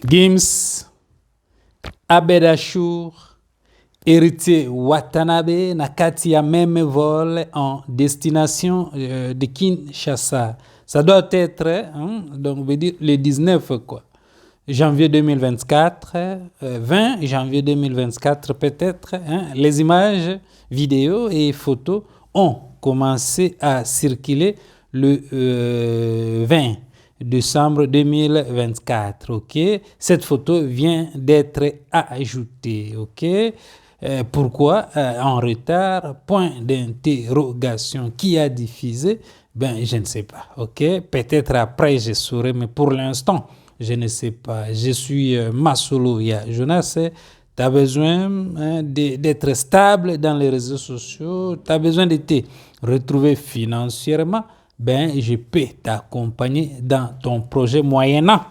Gims, Abedachur, héritier Watanabe, nakati ya même vol en destination de Kinshasa. Ça doit être, donc veut dire le 19 quoi. Janvier 2024, 20 janvier 2024 peut-être, les images, vidéos et photos ont commencé à circuler le 20 décembre 2024, ok? Cette photo vient d'être ajoutée, ok? Pourquoi en retard? Point d'interrogation. Qui a diffusé? Ben, je ne sais pas, ok? Peut-être après je saurai, mais pour l'instant, je ne sais pas. Je suis Masolo Jonas. Tu as besoin d'être stable dans les réseaux sociaux. Tu as besoin de te retrouver financièrement. Ben, je peux t'accompagner dans ton projet moyennant